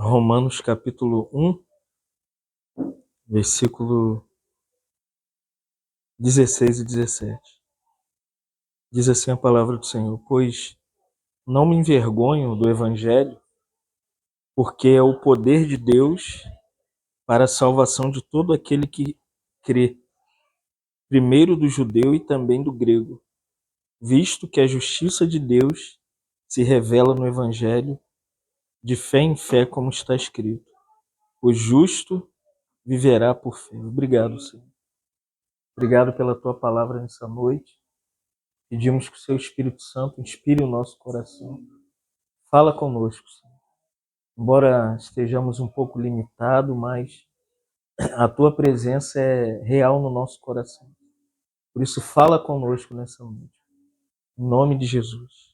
Romanos capítulo 1, versículo 16 e 17. Diz assim a palavra do Senhor: Pois não me envergonho do Evangelho, porque é o poder de Deus para a salvação de todo aquele que crê, primeiro do judeu e também do grego, visto que a justiça de Deus se revela no Evangelho, de fé em fé, como está escrito: O justo viverá por fé. Obrigado, Senhor. Obrigado pela tua palavra nessa noite. Pedimos que o seu Espírito Santo inspire o nosso coração. Fala conosco, Senhor. Embora estejamos um pouco limitados, mas a tua presença é real no nosso coração. Por isso, fala conosco nessa noite. Em nome de Jesus.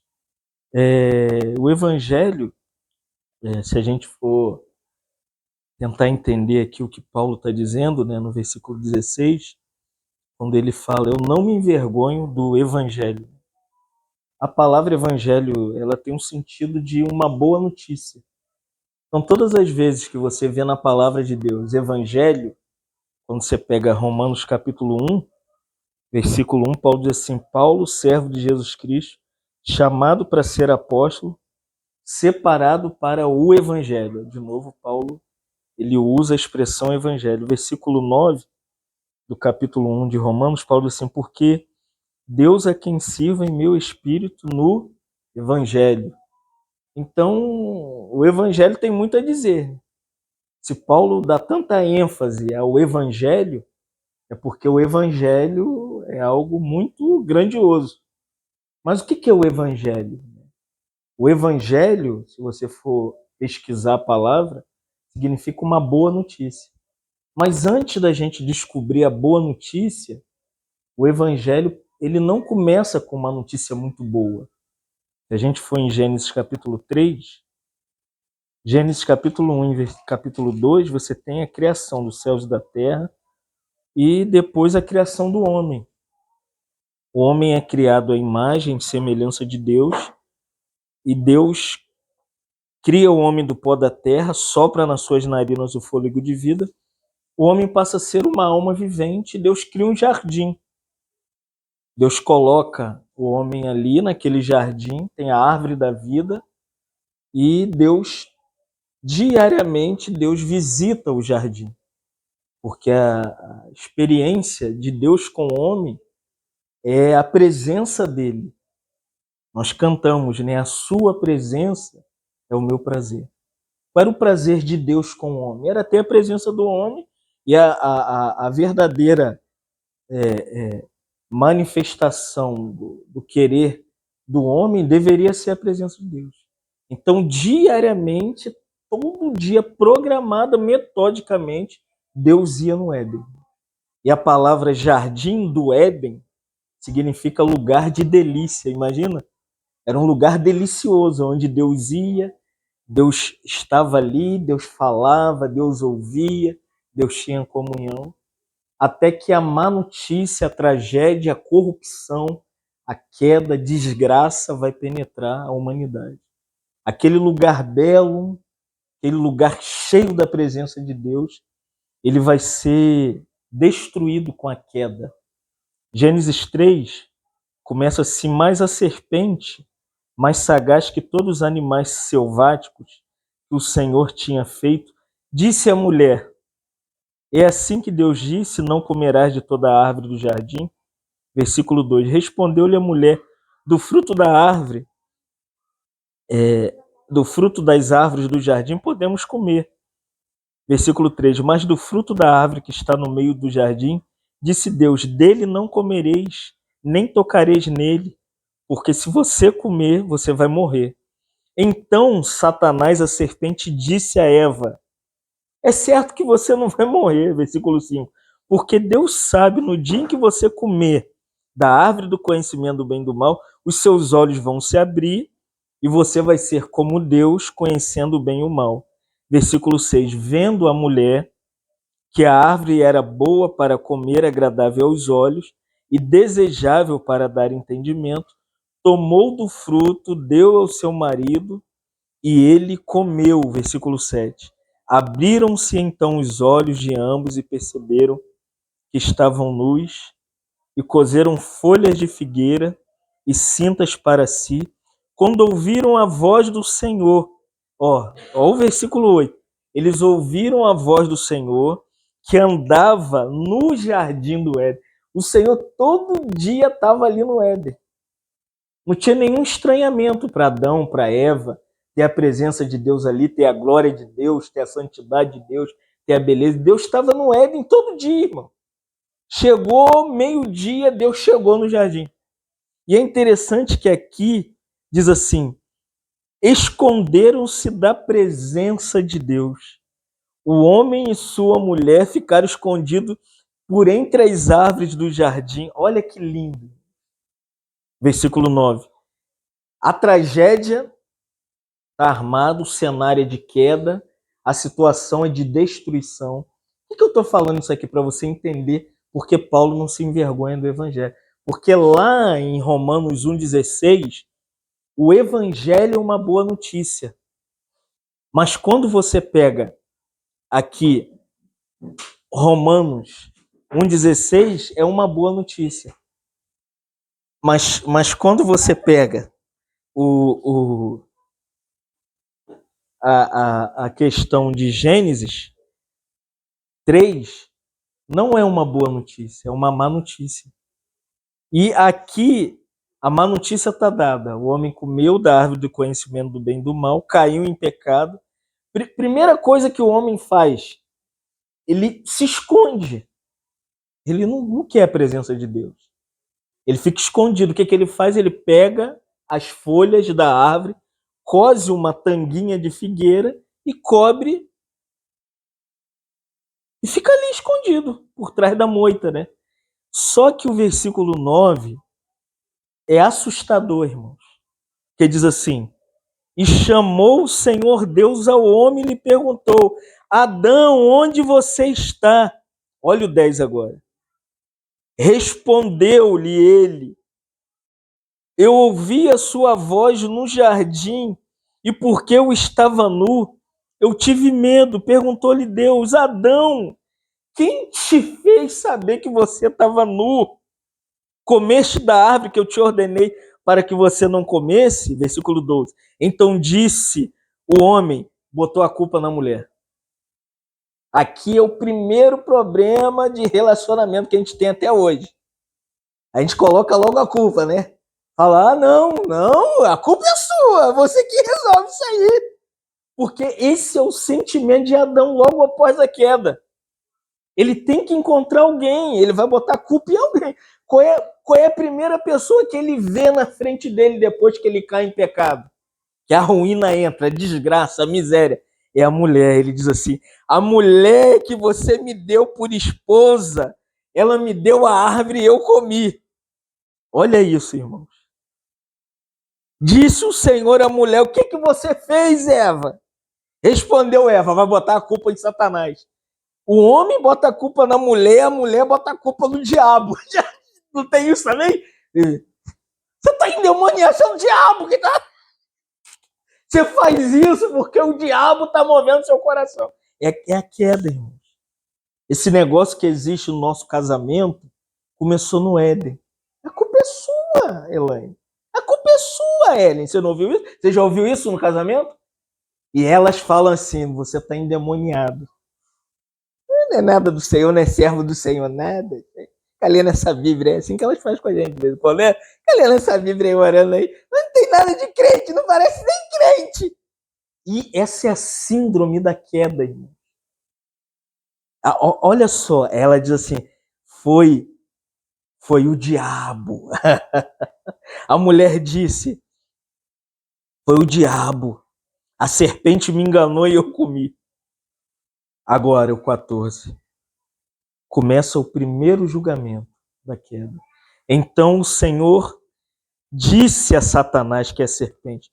O Evangelho, se a gente for tentar entender aqui o que Paulo está dizendo, né, no versículo 16, quando ele fala: Eu não me envergonho do Evangelho. A palavra Evangelho, ela tem um sentido de uma boa notícia. Então, todas as vezes que você vê na palavra de Deus Evangelho, quando você pega Romanos capítulo 1, versículo 1, Paulo diz assim: Paulo, servo de Jesus Cristo, chamado para ser apóstolo, separado para o Evangelho. De novo, Paulo, ele usa a expressão Evangelho. Versículo 9 do capítulo 1 de Romanos, Paulo diz assim: Porque Deus é quem sirva em meu espírito no Evangelho. Então, o Evangelho tem muito a dizer. Se Paulo dá tanta ênfase ao Evangelho, é porque o Evangelho é algo muito grandioso. Mas o que é o Evangelho? O Evangelho, se você for pesquisar a palavra, significa uma boa notícia. Mas antes da gente descobrir a boa notícia, o Evangelho ele não começa com uma notícia muito boa. Se a gente for em Gênesis capítulo 3, Gênesis capítulo 1 e capítulo 2, você tem a criação dos céus e da terra e depois a criação do homem. O homem é criado à imagem e semelhança de Deus e Deus cria o homem do pó da terra, sopra nas suas narinas o fôlego de vida. O homem passa a ser uma alma vivente e Deus cria um jardim. Deus coloca o homem ali naquele jardim, tem a árvore da vida e diariamente, Deus visita o jardim. Porque a experiência de Deus com o homem é a presença dele. Nós cantamos, né? A sua presença é o meu prazer. Qual era o prazer de Deus com o homem? Era ter a presença do homem e a verdadeira manifestação do querer do homem deveria ser a presença de Deus. Então, diariamente, todo dia, programada metodicamente, Deus ia no Éden. E a palavra jardim do Éden significa lugar de delícia, imagina? Era um lugar delicioso, onde Deus ia, Deus estava ali, Deus falava, Deus ouvia, Deus tinha comunhão, até que a má notícia, a tragédia, a corrupção, a queda, a desgraça vai penetrar a humanidade. Aquele lugar belo, aquele lugar cheio da presença de Deus, ele vai ser destruído com a queda. Gênesis 3 começa assim: mais a serpente, mais sagaz que todos os animais selváticos que o Senhor tinha feito, disse à mulher: é assim que Deus disse, não comerás de toda a árvore do jardim? Versículo 2, respondeu-lhe a mulher: do fruto da árvore, do fruto das árvores do jardim podemos comer. Versículo 3, mas do fruto da árvore que está no meio do jardim, disse Deus: dele não comereis, nem tocareis nele, porque se você comer, você vai morrer. Então Satanás, a serpente, disse a Eva: é certo que você não vai morrer, versículo 5, porque Deus sabe, no dia em que você comer da árvore do conhecimento do bem e do mal, os seus olhos vão se abrir e você vai ser como Deus, conhecendo o bem e o mal. Versículo 6, vendo a mulher que a árvore era boa para comer, agradável aos olhos e desejável para dar entendimento, tomou do fruto, deu ao seu marido e ele comeu, versículo 7. Abriram-se então os olhos de ambos e perceberam que estavam nus, e coseram folhas de figueira e cintas para si, quando ouviram a voz do Senhor. Ó o versículo 8. Eles ouviram a voz do Senhor que andava no jardim do Éden. O Senhor todo dia estava ali no Éden. Não tinha nenhum estranhamento para Adão, para Eva, ter a presença de Deus ali, ter a glória de Deus, ter a santidade de Deus, ter a beleza. Deus estava no Éden todo dia, irmão. Chegou meio-dia, Deus chegou no jardim. E é interessante que aqui diz assim: esconderam-se da presença de Deus. O homem e sua mulher ficaram escondidos por entre as árvores do jardim. Olha que lindo. Versículo 9. A tragédia está armada, o cenário é de queda, a situação é de destruição. Por que eu estou falando isso aqui? Para você entender porque Paulo não se envergonha do evangelho. Porque lá em Romanos 1,16, o evangelho é uma boa notícia. Mas quando você pega aqui Romanos 1,16, é uma boa notícia. Mas quando você pega a questão de Gênesis 3, não é uma boa notícia, é uma má notícia. E aqui a má notícia está dada. O homem comeu da árvore do conhecimento do bem e do mal, caiu em pecado. Primeira coisa que o homem faz, ele se esconde. Ele não quer a presença de Deus. Ele fica escondido. O que ele faz? Ele pega as folhas da árvore, cose uma tanguinha de figueira e cobre e fica ali escondido, por trás da moita, né? Só que o versículo 9 é assustador, irmãos. Que diz assim: e chamou o Senhor Deus ao homem e lhe perguntou: Adão, onde você está? Olha o 10 agora. Respondeu-lhe ele: eu ouvi a sua voz no jardim, e porque eu estava nu, eu tive medo. Perguntou-lhe Deus: Adão, quem te fez saber que você estava nu? Comeste da árvore que eu te ordenei para que você não comesse? Versículo 12. Então disse o homem, botou a culpa na mulher. Aqui é o primeiro problema de relacionamento que a gente tem até hoje. A gente coloca logo a culpa, né? Fala, não, a culpa é sua, você que resolve isso aí. Porque esse é o sentimento de Adão logo após a queda. Ele tem que encontrar alguém, ele vai botar a culpa em alguém. Qual é a primeira pessoa que ele vê na frente dele depois que ele cai em pecado? Que a ruína entra, a desgraça, a miséria. É a mulher. Ele diz assim: a mulher que você me deu por esposa, ela me deu a árvore e eu comi. Olha isso, irmãos. Disse o Senhor à mulher: o que você fez, Eva? Respondeu Eva: vai botar a culpa em Satanás. O homem bota a culpa na mulher, a mulher bota a culpa no diabo. Não tem isso também? Você está endemoniado, é o diabo que está... Você faz isso porque o diabo está movendo seu coração. É a queda, irmãos. Esse negócio que existe no nosso casamento começou no Éden. A culpa é sua, Elaine. A culpa é sua, Ellen. Você não ouviu isso? Você já ouviu isso no casamento? E elas falam assim: você está endemoniado. Não é nada do Senhor, não é servo do Senhor, nada. Fica lendo essa Bíblia, é assim que elas fazem com a gente mesmo. Né? Fica lendo essa Bíblia aí, orando aí. Não tem nada de crente, não parece nem crente. E essa é a síndrome da queda, irmão. Olha só, ela diz assim: foi o diabo. A mulher disse: foi o diabo. A serpente me enganou e eu comi. Agora, o 14. Começa o primeiro julgamento da queda. Então o Senhor disse a Satanás, que é a serpente: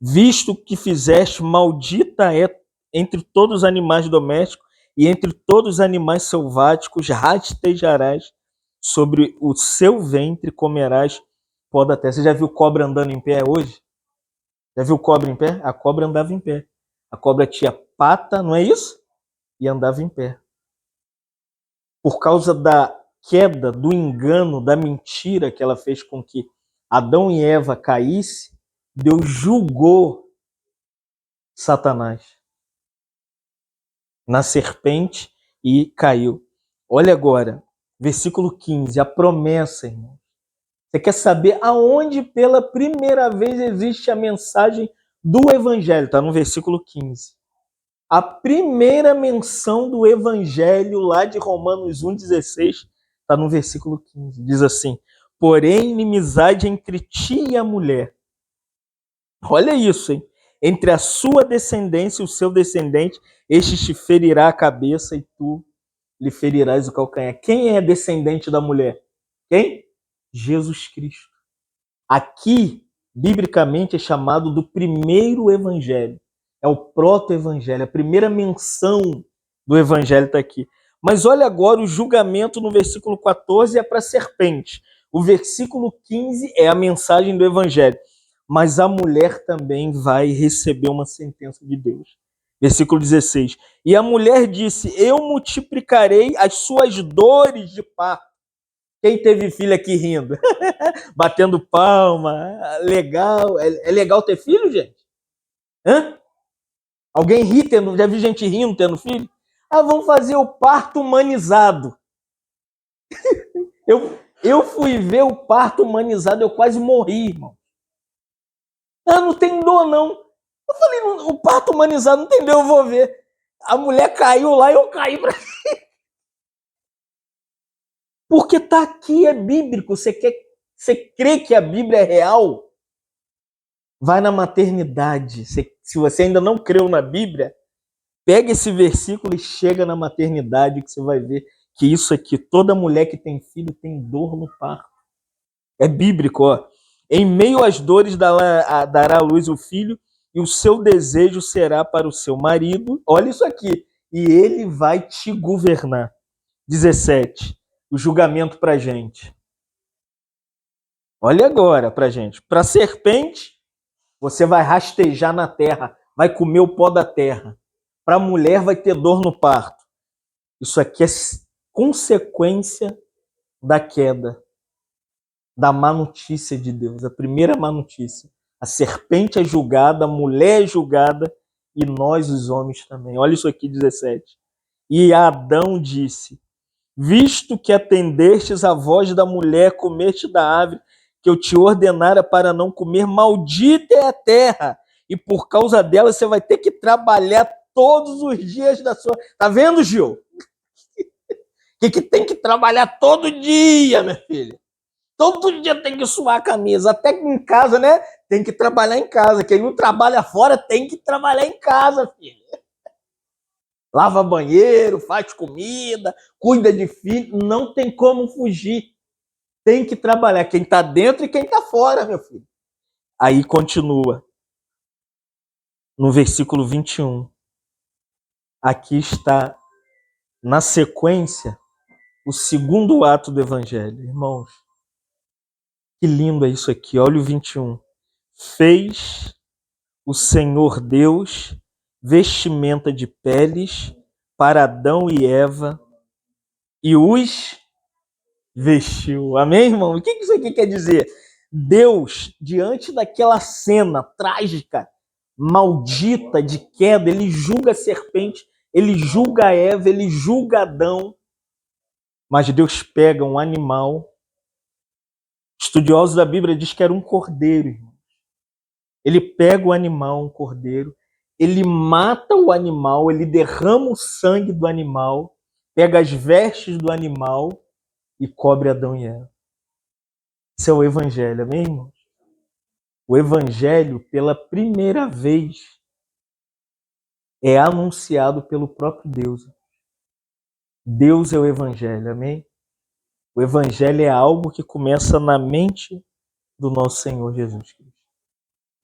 visto que fizeste, maldita é entre todos os animais domésticos e entre todos os animais selváticos, rastejarás sobre o seu ventre, comerás pó da terra. Você já viu cobra andando em pé hoje? Já viu cobra em pé? A cobra andava em pé. A cobra tinha pata, não é isso? E andava em pé. Por causa da queda, do engano, da mentira que ela fez com que Adão e Eva caíssem, Deus julgou Satanás na serpente e caiu. Olha agora, versículo 15, a promessa, irmão. Você quer saber aonde pela primeira vez existe a mensagem do Evangelho? Está no versículo 15. A primeira menção do Evangelho lá de Romanos 1,16 está no versículo 15. Diz assim: porém, inimizade entre ti e a mulher. Olha isso, hein? Entre a sua descendência e o seu descendente, este te ferirá a cabeça e tu lhe ferirás o calcanhar. Quem é descendente da mulher? Quem? Jesus Cristo. Aqui, biblicamente, é chamado do primeiro evangelho. É o proto-evangelho. A primeira menção do evangelho está aqui. Mas olha agora o julgamento no versículo 14 é para a serpente. O versículo 15 é a mensagem do evangelho. Mas a mulher também vai receber uma sentença de Deus. Versículo 16. E a mulher disse: eu multiplicarei as suas dores de parto. Quem teve filho aqui rindo? Batendo palma. Legal. É legal ter filho, gente? Hã? Alguém ri tendo... Já vi gente rindo tendo filho? Ah, vamos fazer o parto humanizado. Eu fui ver o parto humanizado, eu quase morri, irmão. Ah, não tem dor, não. Eu falei, o parto humanizado não tem dor, eu vou ver. A mulher caiu lá e eu caí pra... Porque tá aqui, é bíblico. Você crê que a Bíblia é real? Vai na maternidade. Se você ainda não creu na Bíblia, pega esse versículo e chega na maternidade que você vai ver que isso aqui, toda mulher que tem filho tem dor no parto. É bíblico, ó. Em meio às dores dará à luz o filho e o seu desejo será para o seu marido. Olha isso aqui. E ele vai te governar. 17. O julgamento para gente. Olha agora para gente. Para a serpente, você vai rastejar na terra, vai comer o pó da terra. Para a mulher, vai ter dor no parto. Isso aqui é consequência da queda, da má notícia de Deus, a primeira má notícia. A serpente é julgada, a mulher é julgada e nós, os homens, também. Olha isso aqui, 17. E Adão disse: visto que atendestes a voz da mulher, comeste da árvore que eu te ordenara para não comer, maldita é a terra, e por causa dela você vai ter que trabalhar todos os dias da sua... Tá vendo, Gil? Que tem que trabalhar todo dia, minha filha. Todo dia tem que suar a camisa, até que em casa, né? Tem que trabalhar em casa. Quem não trabalha fora tem que trabalhar em casa, filha. Lava banheiro, faz comida, cuida de filho, não tem como fugir. Tem que trabalhar, quem está dentro e quem está fora, meu filho. Aí continua, no versículo 21. Aqui está, na sequência, o segundo ato do evangelho. Irmãos, que lindo é isso aqui, olha o 21. Fez o Senhor Deus vestimenta de peles para Adão e Eva e os vestiu. Amém, irmão? O que isso aqui quer dizer? Deus, diante daquela cena trágica, maldita de queda, ele julga a serpente, ele julga a Eva, ele julga Adão, mas Deus pega um animal. Estudiosos da Bíblia diz que era um cordeiro, irmão. Ele pega o animal, um cordeiro, ele mata o animal, ele derrama o sangue do animal, pega as vestes do animal e cobre Adão e Eva. Isso é o evangelho, amém, irmãos? O evangelho, pela primeira vez, é anunciado pelo próprio Deus. Deus é o evangelho, amém? O evangelho é algo que começa na mente do nosso Senhor Jesus Cristo.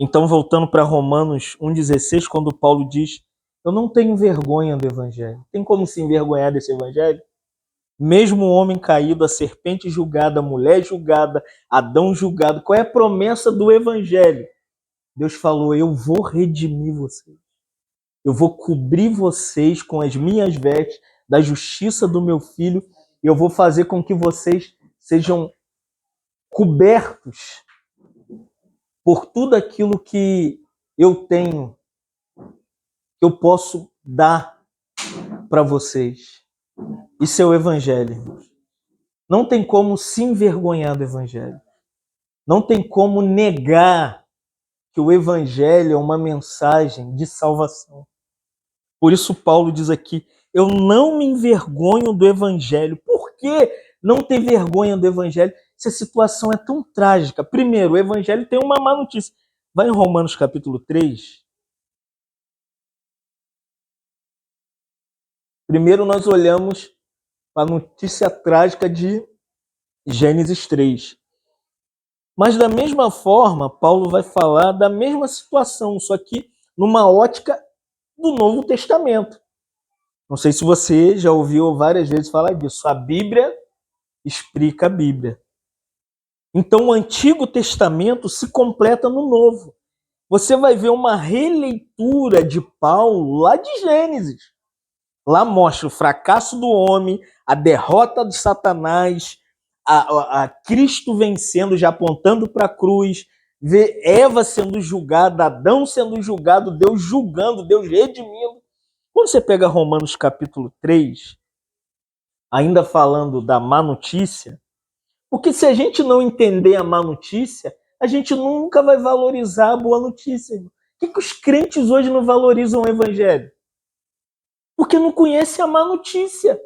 Então, voltando para Romanos 1,16, quando Paulo diz: eu não tenho vergonha do evangelho. Tem como se envergonhar desse evangelho? Mesmo o homem caído, a serpente julgada, a mulher julgada, Adão julgado. Qual é a promessa do evangelho? Deus falou: eu vou redimir vocês. Eu vou cobrir vocês com as minhas vestes da justiça do meu filho. E eu vou fazer com que vocês sejam cobertos por tudo aquilo que eu tenho, que eu posso dar para vocês. Isso é o Evangelho. Não tem como se envergonhar do Evangelho. Não tem como negar que o Evangelho é uma mensagem de salvação. Por isso Paulo diz aqui: eu não me envergonho do Evangelho. Por que não ter vergonha do Evangelho se a situação é tão trágica? Primeiro, o Evangelho tem uma má notícia. Vai em Romanos capítulo 3. Primeiro nós olhamos a notícia trágica de Gênesis 3. Mas da mesma forma, Paulo vai falar da mesma situação, só que numa ótica do Novo Testamento. Não sei se você já ouviu várias vezes falar disso. A Bíblia explica a Bíblia. Então o Antigo Testamento se completa no Novo. Você vai ver uma releitura de Paulo lá de Gênesis. Lá mostra o fracasso do homem, a derrota de Satanás, a Cristo vencendo, já apontando para a cruz, ver Eva sendo julgada, Adão sendo julgado, Deus julgando, Deus redimindo. Quando você pega Romanos capítulo 3, ainda falando da má notícia, porque se a gente não entender a má notícia, a gente nunca vai valorizar a boa notícia. Por que os crentes hoje não valorizam o evangelho? Porque não conhece a má notícia.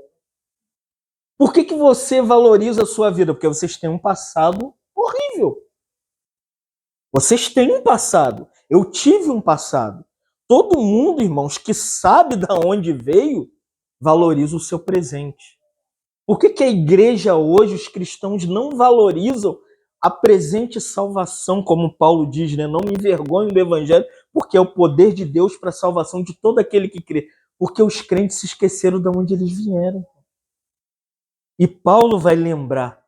Por que você valoriza a sua vida? Porque vocês têm um passado horrível. Vocês têm um passado. Eu tive um passado. Todo mundo, irmãos, que sabe de onde veio, valoriza o seu presente. Por que a igreja hoje, os cristãos, não valorizam a presente salvação, como Paulo diz, né? Não me envergonho do evangelho, porque é o poder de Deus para a salvação de todo aquele que crê. Porque os crentes se esqueceram de onde eles vieram. E Paulo vai lembrar.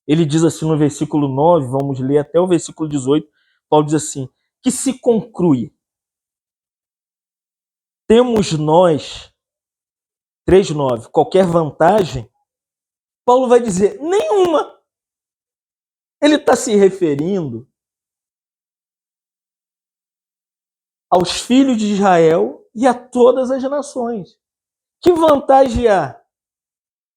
Ele diz assim no versículo 9, vamos ler até o versículo 18, Paulo diz assim, que se conclui, temos nós, 3:9, qualquer vantagem? Paulo vai dizer, nenhuma. Ele está se referindo aos filhos de Israel e a todas as nações. Que vantagem há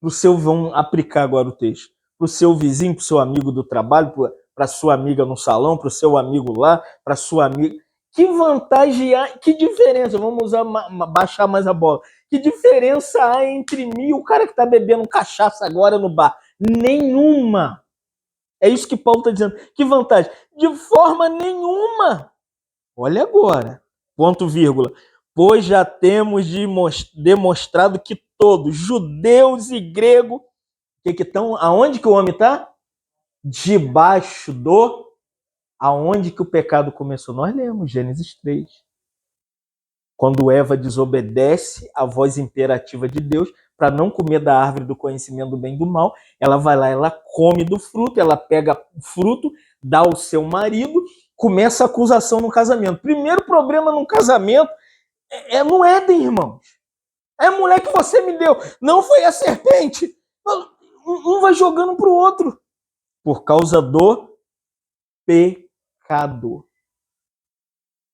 para o seu, vamos aplicar agora o texto, para o seu vizinho, para o seu amigo do trabalho, para a sua amiga no salão, para o seu amigo lá, para a sua amiga. Que vantagem há, que diferença, vamos usar, baixar mais a bola, que diferença há entre mim e o cara que está bebendo cachaça agora no bar? Nenhuma. É isso que Paulo está dizendo. Que vantagem? De forma nenhuma. Olha agora, ponto vírgula. Pois já temos demonstrado que todos, judeus e gregos, que estão, aonde que o homem está? Debaixo do, aonde que o pecado começou? Nós lemos Gênesis 3. Quando Eva desobedece à voz imperativa de Deus para não comer da árvore do conhecimento do bem e do mal, ela vai lá, ela come do fruto, ela pega o fruto, dá ao seu marido, começa a acusação no casamento. Primeiro problema no casamento é no Éden, irmãos. É a mulher que você me deu, não foi a serpente. Um vai jogando pro outro por causa do pecado,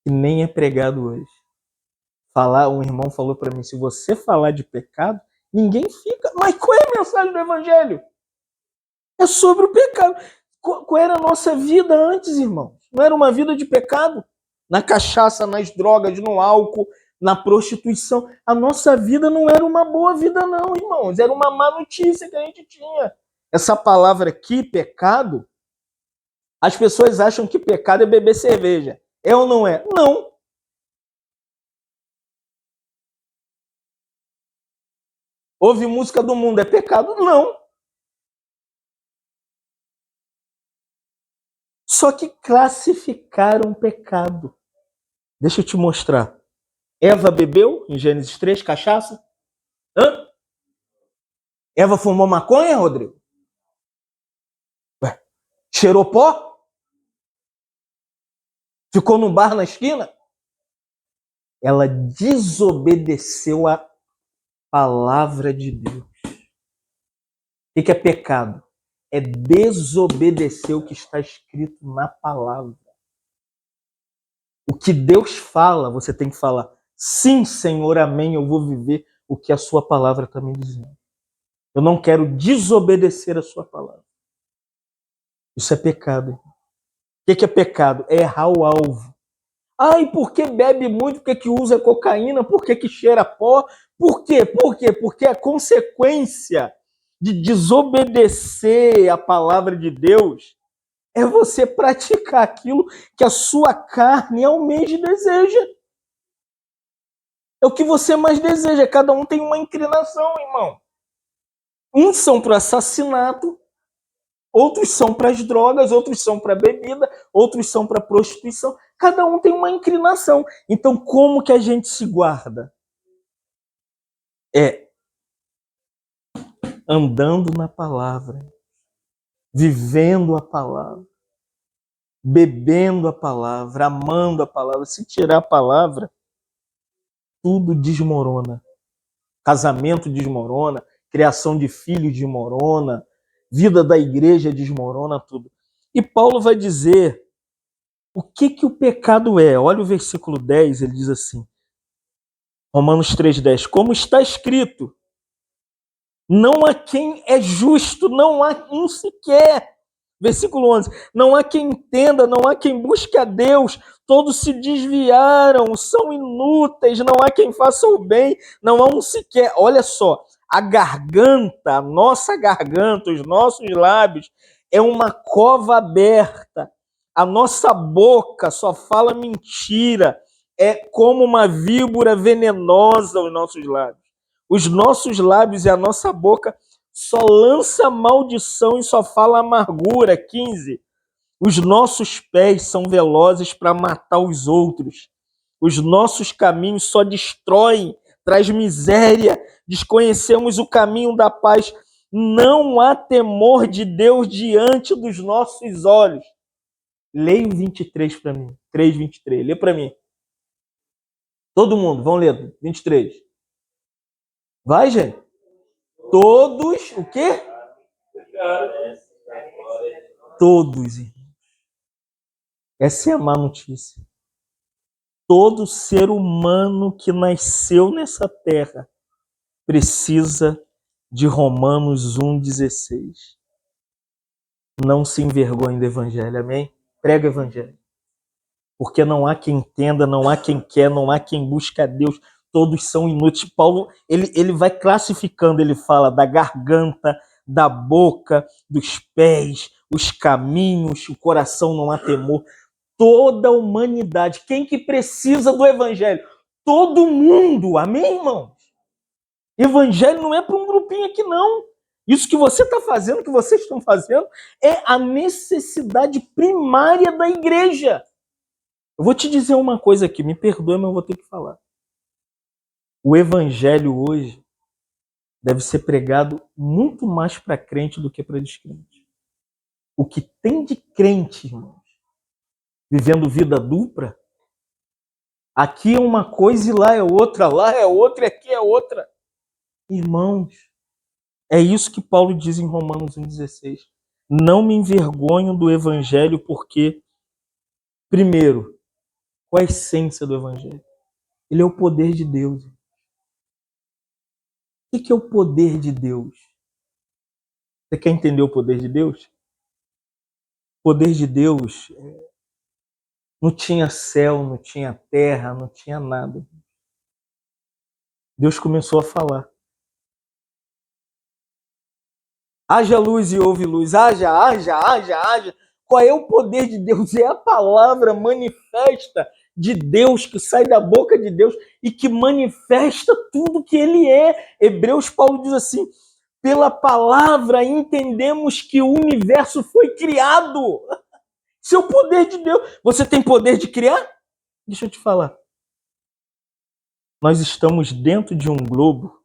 que nem é pregado hoje. Um irmão falou para mim, se você falar de pecado, ninguém fica. Mas qual é a mensagem do evangelho? É sobre o pecado. Qual era a nossa vida antes, irmãos? Não era uma vida de pecado? Na cachaça, nas drogas, no álcool, na prostituição. A nossa vida não era uma boa vida não, irmãos. Era uma má notícia que a gente tinha. Essa palavra aqui, pecado, as pessoas acham que pecado é beber cerveja. É ou não é? Não. Ouvir música do mundo é pecado? Não. Só que classificaram pecado. Deixa eu te mostrar. Eva bebeu, em Gênesis 3, cachaça? Hã? Eva fumou maconha, Rodrigo? Ué, cheirou pó? Ficou no bar na esquina? Ela desobedeceu a palavra de Deus. O que é pecado? É desobedecer o que está escrito na palavra. O que Deus fala, você tem que falar: sim, Senhor, amém, eu vou viver o que a sua palavra está me dizendo. Eu não quero desobedecer a sua palavra. Isso é pecado. O que é pecado? É errar o alvo. Ai, por que bebe muito? Por que usa cocaína? Por que cheira pó? Por quê? Por quê? Porque a consequência de desobedecer a palavra de Deus é você praticar aquilo que a sua carne almeja e deseja. É o que você mais deseja. Cada um tem uma inclinação, irmão. Uns são para o assassinato, outros são para as drogas, outros são para a bebida, outros são para a prostituição. Cada um tem uma inclinação. Então, como que a gente se guarda? É andando na palavra, vivendo a palavra, bebendo a palavra, amando a palavra. Se tirar a palavra, tudo desmorona. Casamento desmorona, criação de filhos desmorona, vida da igreja desmorona, tudo. E Paulo vai dizer o que o pecado é. Olha o versículo 10, ele diz assim, Romanos 3,10, como está escrito, não há quem é justo, não há um sequer. Versículo 11, não há quem entenda, não há quem busque a Deus, todos se desviaram, são inúteis, não há quem faça o bem, não há um sequer. Olha só, a garganta, a nossa garganta, os nossos lábios, é uma cova aberta. A nossa boca só fala mentira, é como uma víbora venenosa os nossos lábios. Os nossos lábios e a nossa boca só lança maldição e só fala amargura. 15. Os nossos pés são velozes para matar os outros. Os nossos caminhos só destroem, traz miséria. Desconhecemos o caminho da paz. Não há temor de Deus diante dos nossos olhos. Leia o 23 para mim. 3, 23. Lê para mim. Todo mundo, vamos ler. 23. Vai, gente. Todos, o quê? Todos, irmãos. Essa é a má notícia. Todo ser humano que nasceu nessa terra precisa de Romanos 1,16. Não se envergonhe do evangelho, amém? Prega o evangelho. Porque não há quem entenda, não há quem quer, não há quem busca a Deus. Todos são inúteis. Paulo, ele vai classificando, ele fala da garganta, da boca, dos pés, os caminhos, o coração não há temor. Toda a humanidade. Quem que precisa do evangelho? Todo mundo. Amém, irmãos? Evangelho não é para um grupinho aqui, não. Isso que você está fazendo, que vocês estão fazendo, é a necessidade primária da igreja. Eu vou te dizer uma coisa aqui, me perdoe, mas eu vou ter que falar. O evangelho hoje deve ser pregado muito mais para crente do que para descrente. O que tem de crente, irmãos, vivendo vida dupla, aqui é uma coisa e lá é outra e aqui é outra. Irmãos, é isso que Paulo diz em Romanos 1,16. Não me envergonho do evangelho porque, primeiro, qual a essência do evangelho? Ele é o poder de Deus. O que é o poder de Deus? Você quer entender o poder de Deus? O poder de Deus não tinha céu, não tinha terra, não tinha nada. Deus começou a falar. Haja luz e houve luz. Haja. Qual é o poder de Deus? É a palavra manifesta de Deus, que sai da boca de Deus e que manifesta tudo que ele é. Hebreus, Paulo diz assim, pela palavra entendemos que o universo foi criado. Isso é o poder de Deus. Você tem poder de criar? Deixa eu te falar. Nós estamos dentro de um globo.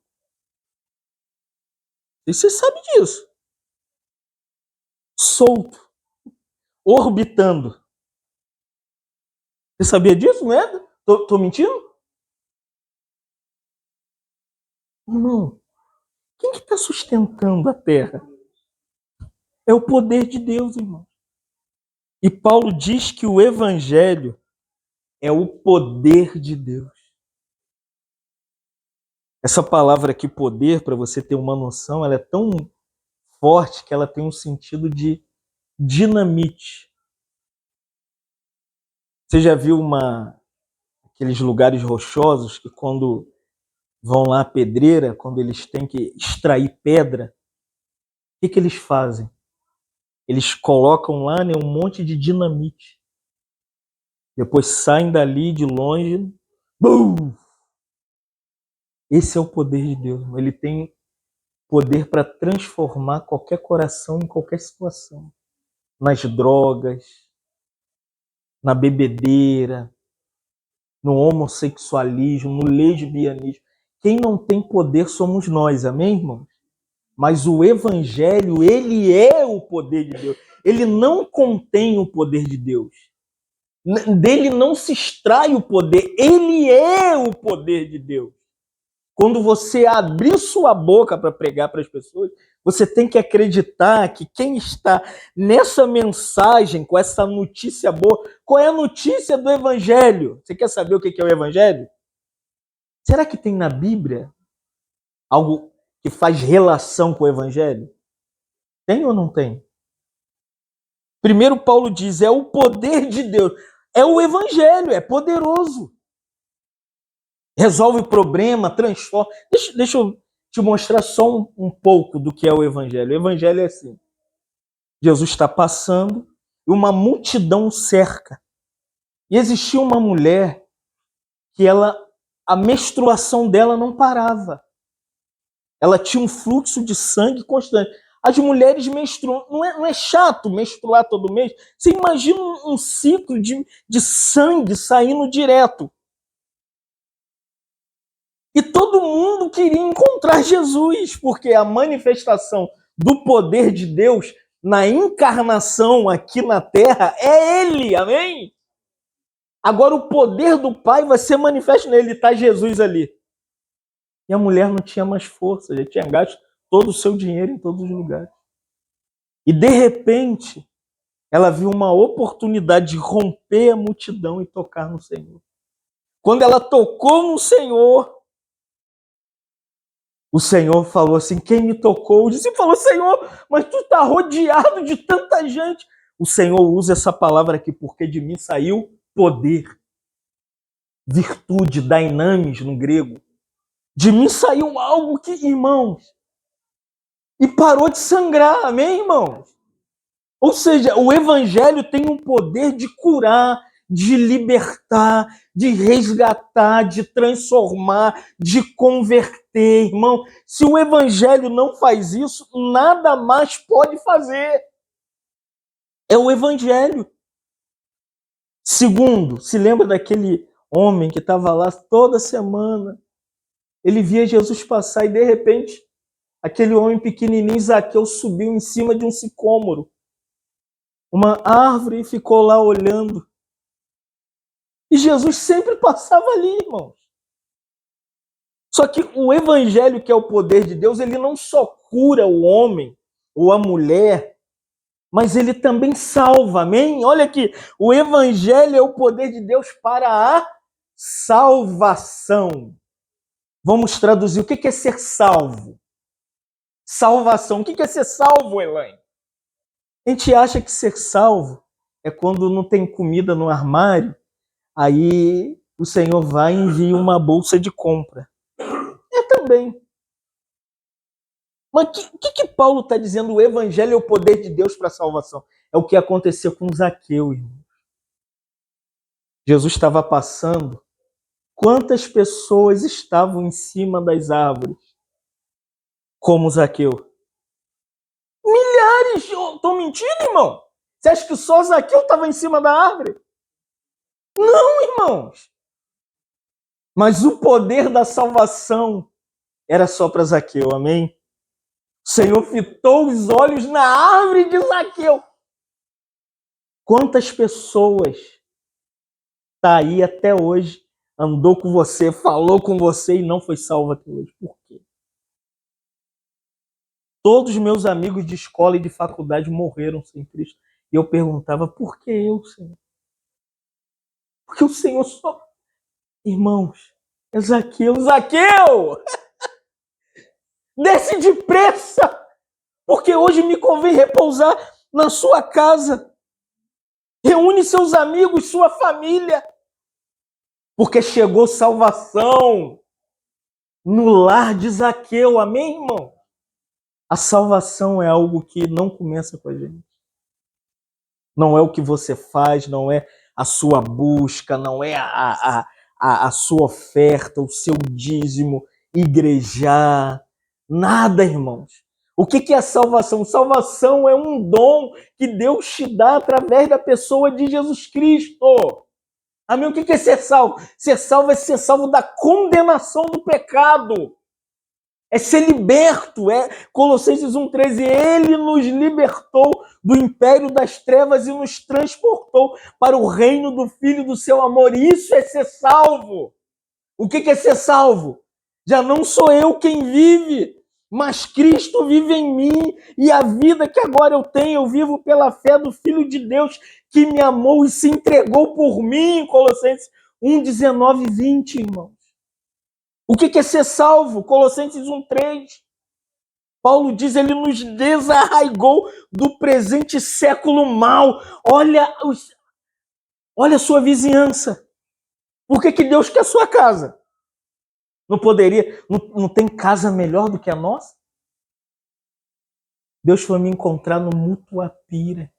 E você sabe disso. Solto. Orbitando. Você sabia disso, não é? Tô mentindo? Não. Quem que está sustentando a terra? É o poder de Deus, irmão. E Paulo diz que o evangelho é o poder de Deus. Essa palavra aqui, poder, para você ter uma noção, ela é tão forte que ela tem um sentido de dinamite. Você já viu aqueles lugares rochosos que quando vão lá a pedreira, quando eles têm que extrair pedra, o que eles fazem? Eles colocam lá, né, um monte de dinamite. Depois saem dali de longe. Bum! Esse é o poder de Deus. Ele tem poder para transformar qualquer coração em qualquer situação. Nas drogas, na bebedeira, no homossexualismo, no lesbianismo. Quem não tem poder somos nós, amém, irmãos? Mas o evangelho, ele é o poder de Deus. Ele não contém o poder de Deus. Dele não se extrai o poder. Ele é o poder de Deus. Quando você abrir sua boca para pregar para as pessoas, você tem que acreditar que quem está nessa mensagem, com essa notícia boa, qual é a notícia do evangelho? Você quer saber o que é o evangelho? Será que tem na Bíblia algo que faz relação com o evangelho? Tem ou não tem? Primeiro Paulo diz, é o poder de Deus. É o evangelho, é poderoso. Resolve o problema, transforma. Deixa eu te mostrar só um pouco do que é o evangelho. O evangelho é assim. Jesus está passando e uma multidão cerca. E existia uma mulher que a menstruação dela não parava. Ela tinha um fluxo de sangue constante. As mulheres menstruam. Não é chato menstruar todo mês? Você imagina um ciclo de sangue saindo direto. E todo mundo queria encontrar Jesus, porque a manifestação do poder de Deus na encarnação aqui na Terra é Ele, amém? Agora o poder do Pai vai ser manifesto nele, está Jesus ali. E a mulher não tinha mais força, já tinha gasto todo o seu dinheiro em todos os lugares. E de repente, ela viu uma oportunidade de romper a multidão e tocar no Senhor. Quando ela tocou no Senhor, o Senhor falou assim, quem me tocou? O discípulo falou, Senhor, mas tu está rodeado de tanta gente. O Senhor usa essa palavra aqui, porque de mim saiu poder, virtude, dainamis no grego. De mim saiu algo que, irmãos, e parou de sangrar, amém, irmãos? Ou seja, o evangelho tem um poder de curar, de libertar, de resgatar, de transformar, de converter, irmão. Se o evangelho não faz isso, nada mais pode fazer. É o evangelho. Segundo, se lembra daquele homem que estava lá toda semana? Ele via Jesus passar e, de repente, aquele homem pequenininho, Zaqueu, subiu em cima de um sicômoro, uma árvore, e ficou lá olhando. E Jesus sempre passava ali, irmãos. Só que o evangelho, que é o poder de Deus, ele não só cura o homem ou a mulher, mas ele também salva, amém? Olha aqui, o evangelho é o poder de Deus para a salvação. Vamos traduzir, o que é ser salvo? Salvação. O que é ser salvo, Elaine? A gente acha que ser salvo é quando não tem comida no armário, aí o Senhor vai e envia uma bolsa de compra. É também. Mas o que Paulo está dizendo? O evangelho é o poder de Deus para a salvação. É o que aconteceu com Zaqueu, irmão. Jesus estava passando. Quantas pessoas estavam em cima das árvores? Como Zaqueu? Milhares! Estou mentindo, irmão? Você acha que só Zaqueu estava em cima da árvore? Não, irmãos. Mas o poder da salvação era só para Zaqueu, amém? O Senhor fitou os olhos na árvore de Zaqueu. Quantas pessoas está aí até hoje, andou com você, falou com você e não foi salvo até hoje. Por quê? Todos os meus amigos de escola e de faculdade morreram sem Cristo. E eu perguntava, por que eu, Senhor? Porque o Senhor só... Irmãos, é Zaqueu, Zaqueu! Desce depressa! Porque hoje me convém repousar na sua casa. Reúne seus amigos, sua família. Porque chegou salvação no lar de Zaqueu. Amém, irmão? A salvação é algo que não começa com a gente. Não é o que você faz, não é a sua busca, não é a sua oferta, o seu dízimo, igrejar. Nada, irmãos. O que é salvação? Salvação é um dom que Deus te dá através da pessoa de Jesus Cristo. Amém? O que é ser salvo? Ser salvo é ser salvo da condenação do pecado. É ser liberto. É Colossenses 1,13. Ele nos libertou do império das trevas e nos transportou para o reino do Filho do seu amor. Isso é ser salvo. O que é ser salvo? Já não sou eu quem vive, mas Cristo vive em mim, e a vida que agora eu tenho, eu vivo pela fé do Filho de Deus que me amou e se entregou por mim. Colossenses 1,19 e 20, irmãos. O que é ser salvo? Colossenses 1,3. Paulo diz, ele nos desarraigou do presente século mal. Olha a sua vizinhança. Por que Deus quer a sua casa? Não poderia, não tem casa melhor do que a nossa? Deus foi me encontrar no Mutuapira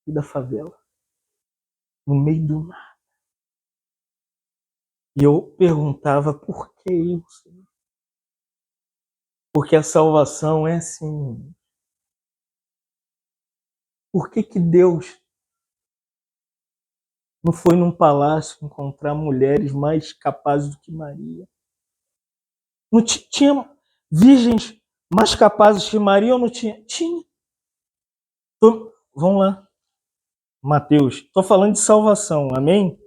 e da favela, no meio do nada. E eu perguntava, por que eu, Senhor? Porque a salvação é assim. Por que Deus não foi num palácio encontrar mulheres mais capazes do que Maria? Não tinha virgens mais capazes que Maria ou não tinha? Tinha. Então, vamos lá. Mateus, estou falando de salvação, amém?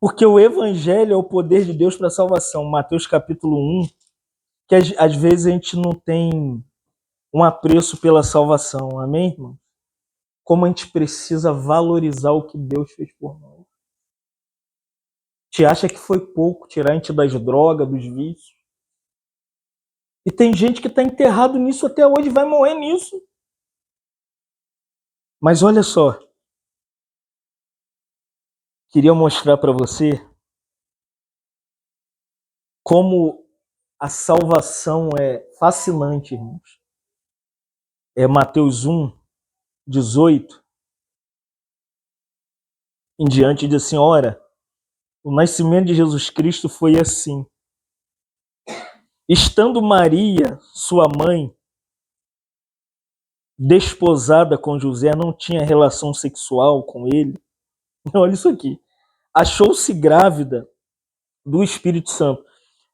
Porque o evangelho é o poder de Deus para a salvação. Mateus capítulo 1, que às vezes a gente não tem um apreço pela salvação, amém, irmão? Como a gente precisa valorizar o que Deus fez por nós. Te acha que foi pouco tirar a gente das drogas, dos vícios. E tem gente que está enterrado nisso até hoje, vai morrer nisso. Mas olha só, queria mostrar para você como a salvação é fascinante, irmãos. É Mateus 1, 18 em diante, diz assim, ora, o nascimento de Jesus Cristo foi assim. Estando Maria, sua mãe, desposada com José, não tinha relação sexual com ele. Olha isso aqui. Achou-se grávida do Espírito Santo.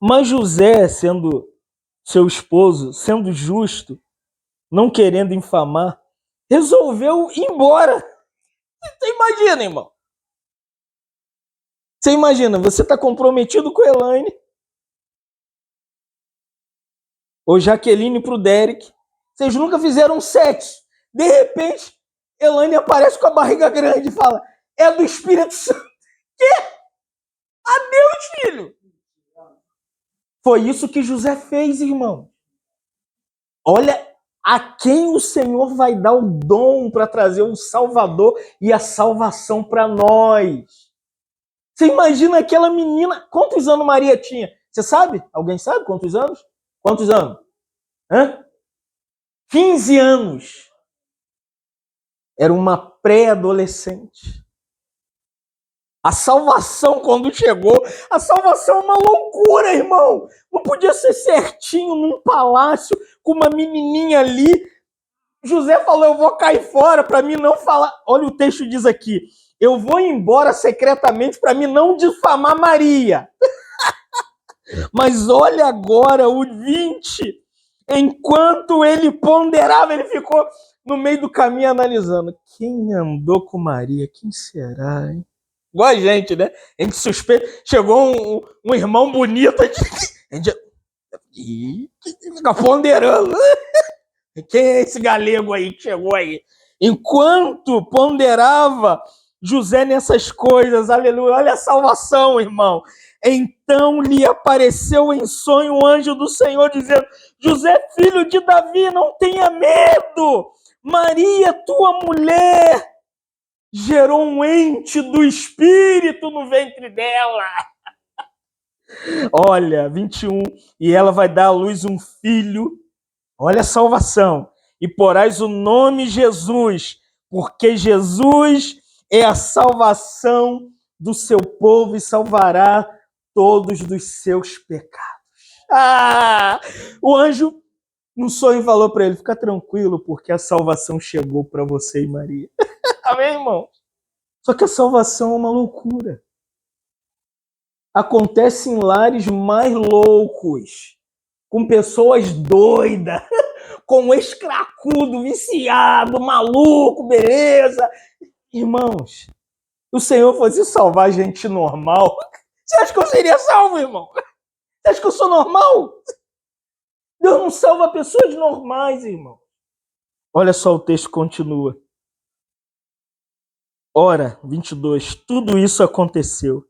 Mas José, sendo seu esposo, sendo justo, não querendo infamar, resolveu ir embora. Você imagina, irmão? Você imagina, você está comprometido com a Elaine, ou Jaqueline pro Derek, vocês nunca fizeram sexo. De repente, Elaine aparece com a barriga grande e fala, é do Espírito Santo. Quê? Adeus, filho. Foi isso que José fez, irmão. Olha a quem o Senhor vai dar o dom para trazer o Salvador e a salvação para nós. Você imagina aquela menina, quantos anos Maria tinha? Você sabe? Alguém sabe quantos anos? Quantos anos? 15 anos. Era uma pré-adolescente. A salvação, quando chegou, a salvação é uma loucura, irmão. Não podia ser certinho num palácio com uma menininha ali. José falou, eu vou cair fora para mim não falar. Olha o texto diz aqui, eu vou embora secretamente para mim não difamar Maria. Mas olha agora o 20. Enquanto ele ponderava, ele ficou no meio do caminho analisando. Quem andou com Maria? Quem será, hein? Igual a gente, né? A gente suspeita. Chegou um irmão bonito, a gente fica ponderando. Quem é esse galego aí que chegou aí? Enquanto ponderava José nessas coisas, aleluia, olha a salvação, irmão. Então lhe apareceu em sonho o anjo do Senhor, dizendo: José, filho de Davi, não tenha medo. Maria, tua mulher, gerou um ente do Espírito no ventre dela. Olha, 21. E ela vai dar à luz um filho. Olha a salvação. E porás o nome Jesus, porque Jesus é a salvação do seu povo e salvará todos dos seus pecados. O anjo, num sonho, falou para ele: fica tranquilo, porque a salvação chegou para você e Maria. Amém, irmão? Só que a salvação é uma loucura. Acontece em lares mais loucos, com pessoas doidas, com escracudo, viciado, maluco, beleza. Irmãos, o Senhor fosse salvar gente normal, você acha que eu seria salvo, irmão? Você acha que eu sou normal? Deus não salva pessoas normais, irmão. Olha só, o texto continua. Ora, 22, tudo isso aconteceu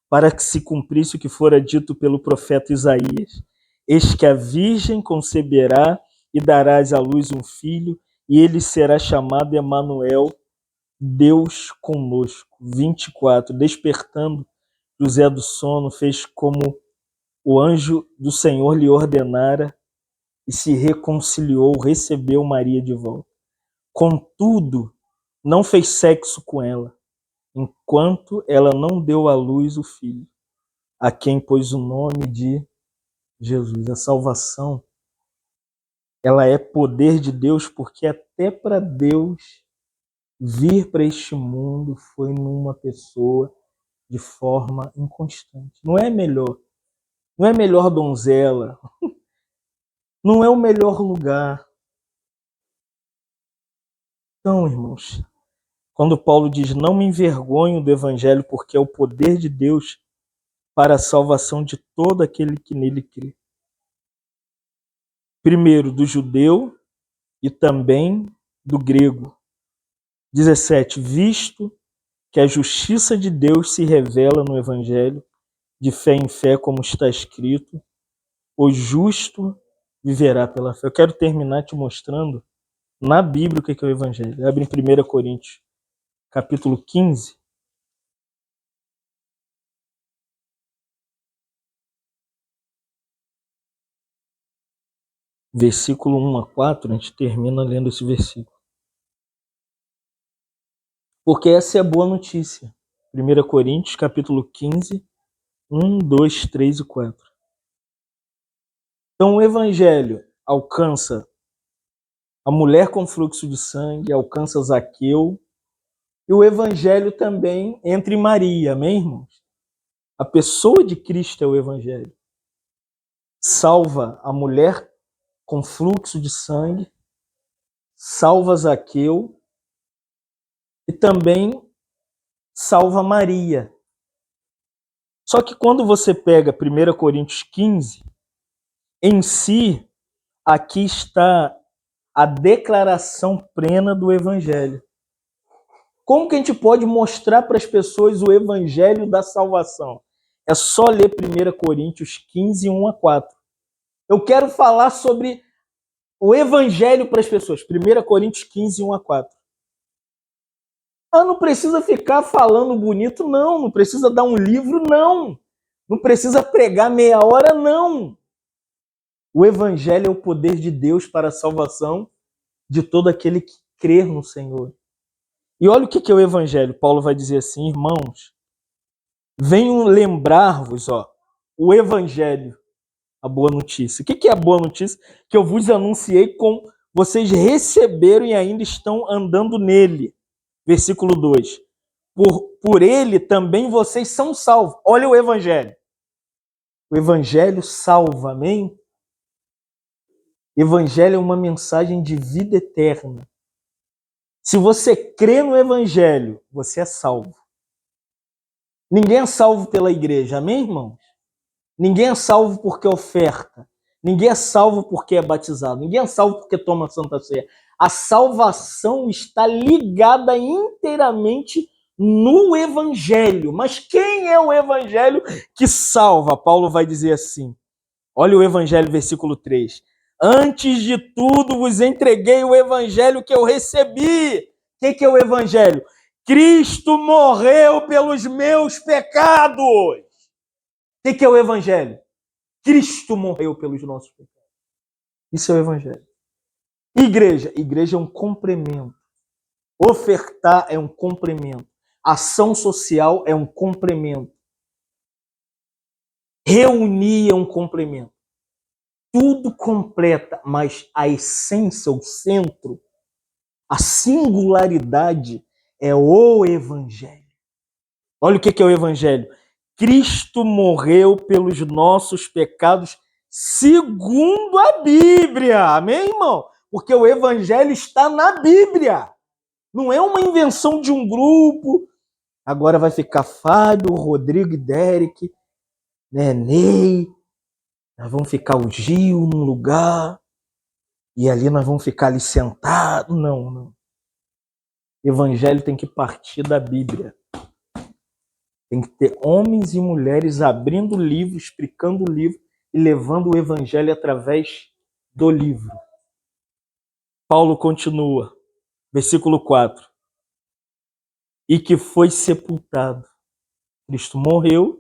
para que se cumprisse o que fora dito pelo profeta Isaías. Eis que a virgem conceberá e darás à luz um filho, e ele será chamado Emanuel, Deus conosco. 24, despertando José do sono, fez como o anjo do Senhor lhe ordenara e se reconciliou, recebeu Maria de volta. Contudo, não fez sexo com ela, enquanto ela não deu à luz o filho, a quem pôs o nome de Jesus. A salvação, ela é poder de Deus, porque até para Deus vir para este mundo foi numa pessoa de forma inconstante. Não é melhor donzela, não é o melhor lugar. Então, irmãos, quando Paulo diz: não me envergonho do evangelho, porque é o poder de Deus para a salvação de todo aquele que nele crê. Primeiro do judeu e também do grego. 17, visto que a justiça de Deus se revela no evangelho, de fé em fé, como está escrito, o justo viverá pela fé. Eu quero terminar te mostrando na Bíblia o que é o evangelho. Abre em 1 Coríntios, capítulo 15. Versículo 1 a 4, a gente termina lendo esse versículo. Porque essa é a boa notícia. 1 Coríntios, capítulo 15, 1, 2, 3 e 4. Então o evangelho alcança a mulher com fluxo de sangue, alcança Zaqueu, e o evangelho também entra em Maria, amém, irmãos? A pessoa de Cristo é o evangelho. Salva a mulher com fluxo de sangue, salva Zaqueu e também salva Maria. Só que quando você pega 1 Coríntios 15, em si, aqui está a declaração plena do evangelho. Como que a gente pode mostrar para as pessoas o evangelho da salvação? É só ler 1 Coríntios 15, 1 a 4. Eu quero falar sobre o evangelho para as pessoas. 1 Coríntios 15, 1 a 4. Não precisa ficar falando bonito, não. Não precisa dar um livro, não. Não precisa pregar meia hora, não. O evangelho é o poder de Deus para a salvação de todo aquele que crer no Senhor. E olha o que é o evangelho. Paulo vai dizer assim: irmãos, venho lembrar-vos, o evangelho, a boa notícia. O que é a boa notícia? Que eu vos anunciei, com vocês receberam e ainda estão andando nele. Versículo 2. Por ele também vocês são salvos. Olha o evangelho. O evangelho salva, amém? Evangelho é uma mensagem de vida eterna. Se você crê no evangelho, você é salvo. Ninguém é salvo pela igreja, amém, irmãos? Ninguém é salvo porque oferta. Ninguém é salvo porque é batizado. Ninguém é salvo porque toma a Santa Ceia. A salvação está ligada inteiramente no evangelho. Mas quem é o evangelho que salva? Paulo vai dizer assim. Olha o evangelho, versículo 3. Antes de tudo vos entreguei o evangelho que eu recebi. O que é o evangelho? Cristo morreu pelos meus pecados. O que é o evangelho? Cristo morreu pelos nossos pecados. Isso é o evangelho. Igreja é um complemento. Ofertar é um complemento. Ação social é um complemento. Reunir é um complemento. Tudo completa, mas a essência, o centro, a singularidade é o evangelho. Olha o que é o evangelho. Cristo morreu pelos nossos pecados segundo a Bíblia. Amém, irmão? Porque o evangelho está na Bíblia. Não é uma invenção de um grupo. Agora vai ficar Fábio, Rodrigo e Derek, né, Ney. Nós vamos ficar o Gil num lugar. E ali nós vamos ficar ali sentados. Não, não. Evangelho tem que partir da Bíblia. Tem que ter homens e mulheres abrindo o livro, explicando o livro e levando o evangelho através do livro. Paulo continua, versículo 4. E que foi sepultado. Cristo morreu.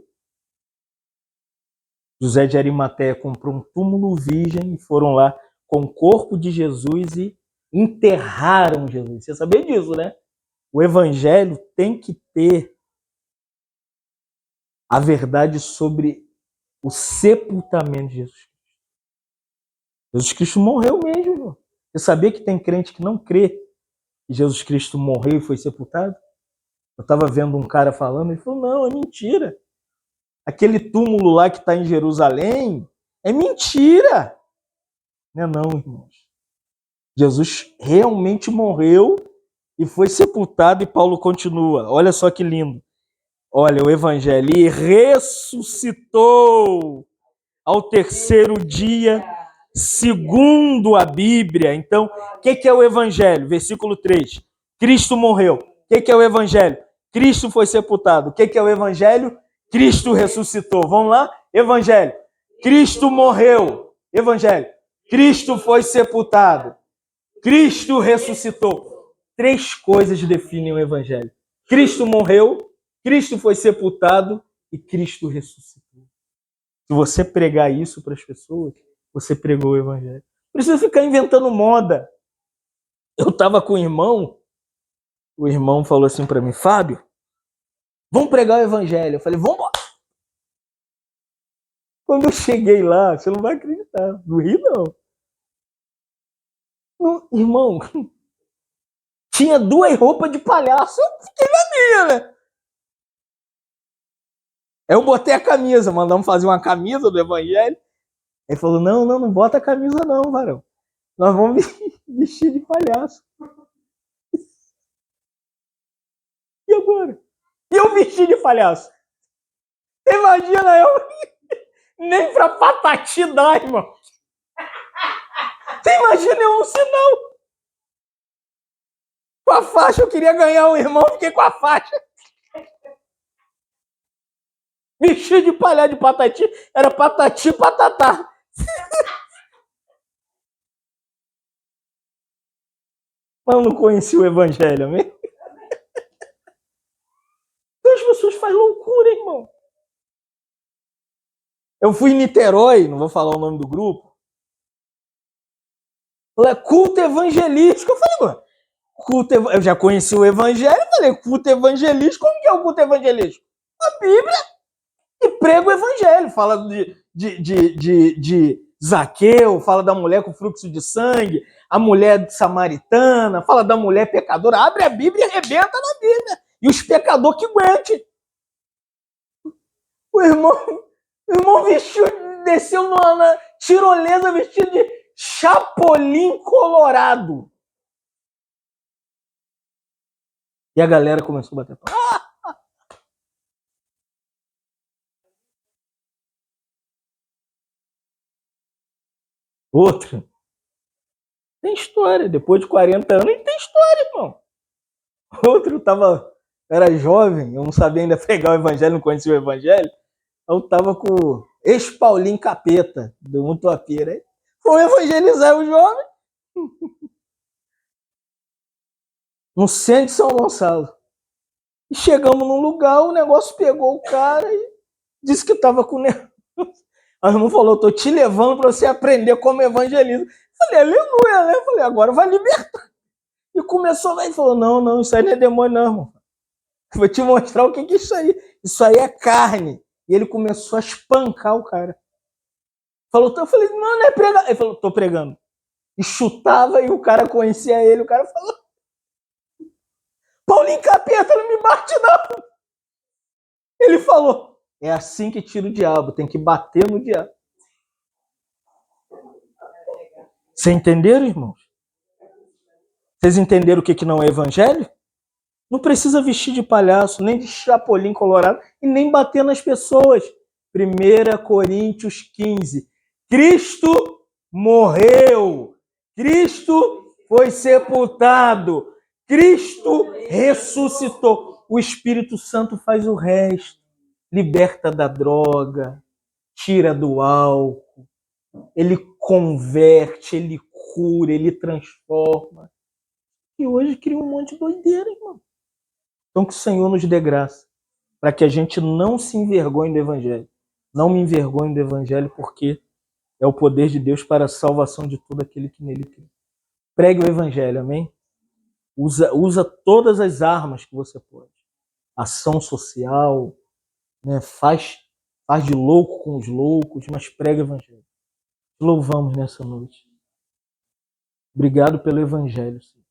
José de Arimateia comprou um túmulo virgem e foram lá com o corpo de Jesus e enterraram Jesus. Você sabia disso, né? O evangelho tem que ter a verdade sobre o sepultamento de Jesus. Jesus Cristo morreu mesmo. Você sabia que tem crente que não crê que Jesus Cristo morreu e foi sepultado? Eu estava vendo um cara falando, ele falou, não, é mentira. Aquele túmulo lá que está em Jerusalém é mentira. Não é não, irmãos. Jesus realmente morreu e foi sepultado, e Paulo continua. Olha só que lindo. Olha o evangelho. E ressuscitou ao terceiro dia, segundo a Bíblia. Então, o que é o evangelho? Versículo 3. Cristo morreu. O que é o evangelho? Cristo foi sepultado. O que é o evangelho? Cristo ressuscitou. Vamos lá? Evangelho. Cristo morreu. Evangelho. Cristo foi sepultado. Cristo ressuscitou. 3 coisas definem o evangelho. Cristo morreu, Cristo foi sepultado e Cristo ressuscitou. Se você pregar isso para as pessoas, você pregou o evangelho. Não precisa ficar inventando moda. Eu estava com o irmão falou assim para mim, Fábio, vamos pregar o evangelho. Eu falei, vamos embora. Quando eu cheguei lá, você não vai acreditar. Não ri, não. Irmão, tinha 2 roupas de palhaço. Eu fiquei na minha, né? Eu botei a camisa, mandamos fazer uma camisa do evangelho. Ele falou, não bota a camisa não, varão. Nós vamos vestir de palhaço. E agora? E eu vesti de palhaço? Imagina eu nem pra Patati dar, irmão. Você imagina eu no sinal? Com a faixa, eu queria ganhar um irmão, fiquei com a faixa. Vesti de palhaço de Patati, era Patati Patatá. Mas eu não conheci o evangelho, amém? Então as pessoas fazem loucura, irmão. Eu fui em Niterói, não vou falar o nome do grupo. Culto evangelístico. Eu falei, mano, eu já conheci o evangelho, eu falei, culto evangelístico, como que é o culto evangelístico? A Bíblia e prega o evangelho. Fala de Zaqueu, fala da mulher com fluxo de sangue, a mulher samaritana, fala da mulher pecadora. Abre a Bíblia e arrebenta na Bíblia. E os pecadores que aguente. O irmão vestiu, desceu na tirolesa vestido de Chapolin Colorado. E a galera começou a bater palma. Outro, tem história. Depois de 40 anos, tem história, irmão. Outro era jovem, eu não sabia ainda pregar o evangelho, não conhecia o evangelho. Eu tava com o ex-Paulinho Capeta, do Mutuapira. Foi evangelizar o jovem no centro de São Gonçalo. E chegamos num lugar, o negócio pegou o cara e disse que tava com nervoso. A irmã falou, tô te levando para você aprender como evangeliza. Falei, aleluia, né? Falei, agora vai libertar. E começou lá e falou, não, isso aí não é demônio não, irmão. Vou te mostrar o que é isso aí. Isso aí é carne. E ele começou a espancar o cara. Falou, eu falei, não é pregar. Ele falou, tô pregando. E chutava e o cara conhecia ele. O cara falou, Paulinho Capeta, não me bate não. Ele falou, é assim que tira o diabo, tem que bater no diabo. Vocês entenderam, irmãos? Vocês entenderam o que não é evangelho? Não precisa vestir de palhaço, nem de chapolim colorado e nem bater nas pessoas. 1 Coríntios 15. Cristo morreu. Cristo foi sepultado. Cristo ressuscitou. O Espírito Santo faz o resto. Liberta da droga, tira do álcool. Ele converte, ele cura, ele transforma. E hoje cria um monte de doideira, irmão. Então que o Senhor nos dê graça, para que a gente não se envergonhe do Evangelho. Não me envergonhe do Evangelho, porque é o poder de Deus para a salvação de todo aquele que nele crê. Pregue o Evangelho, amém? Usa todas as armas que você pode. Ação social, né? Faz de louco com os loucos, mas pregue o Evangelho. Louvamos nessa noite. Obrigado pelo Evangelho, Senhor.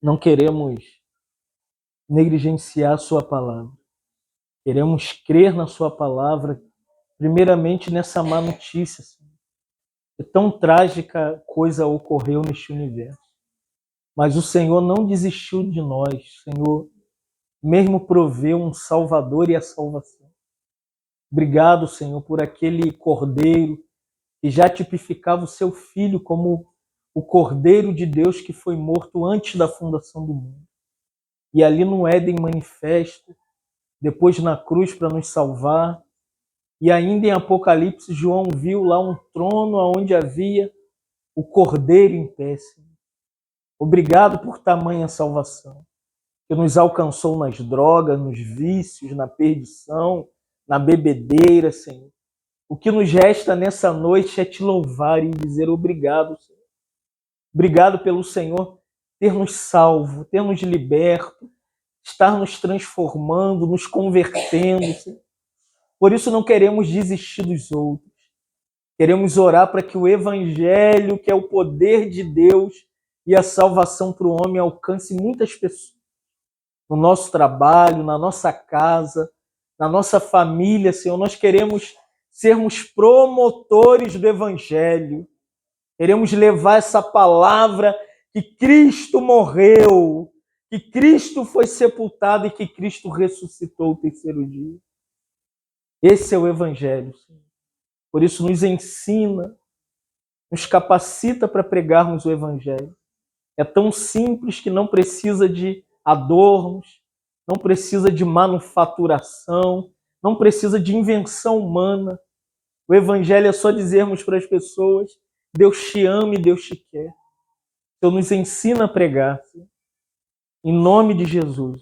Não queremos negligenciar a sua palavra. Queremos crer na sua palavra, primeiramente nessa má notícia, Senhor. Que tão trágica coisa ocorreu neste universo. Mas o Senhor não desistiu de nós. O Senhor mesmo proveu um Salvador e a salvação. Obrigado, Senhor, por aquele Cordeiro que já tipificava o seu Filho como o Cordeiro de Deus que foi morto antes da fundação do mundo. E ali no Éden manifesta, depois na cruz para nos salvar. E ainda em Apocalipse, João viu lá um trono onde havia o Cordeiro em pé. Obrigado por tamanha salvação, que nos alcançou nas drogas, nos vícios, na perdição, na bebedeira, Senhor. O que nos resta nessa noite é te louvar e dizer obrigado, Senhor. Obrigado pelo Senhor ter nos salvo, ter nos liberto, estar nos transformando, nos convertendo, Senhor. Por isso não queremos desistir dos outros. Queremos orar para que o Evangelho, que é o poder de Deus e a salvação para o homem, alcance muitas pessoas. No nosso trabalho, na nossa casa, na nossa família, Senhor. Nós queremos sermos promotores do Evangelho. Queremos levar essa palavra que Cristo morreu, que Cristo foi sepultado e que Cristo ressuscitou o terceiro dia. Esse é o Evangelho, Senhor. Por isso nos ensina, nos capacita para pregarmos o Evangelho. É tão simples que não precisa de adornos, não precisa de manufaturação, não precisa de invenção humana. O Evangelho é só dizermos para as pessoas, Deus te ama e Deus te quer. Então nos ensina a pregar. Em nome de Jesus.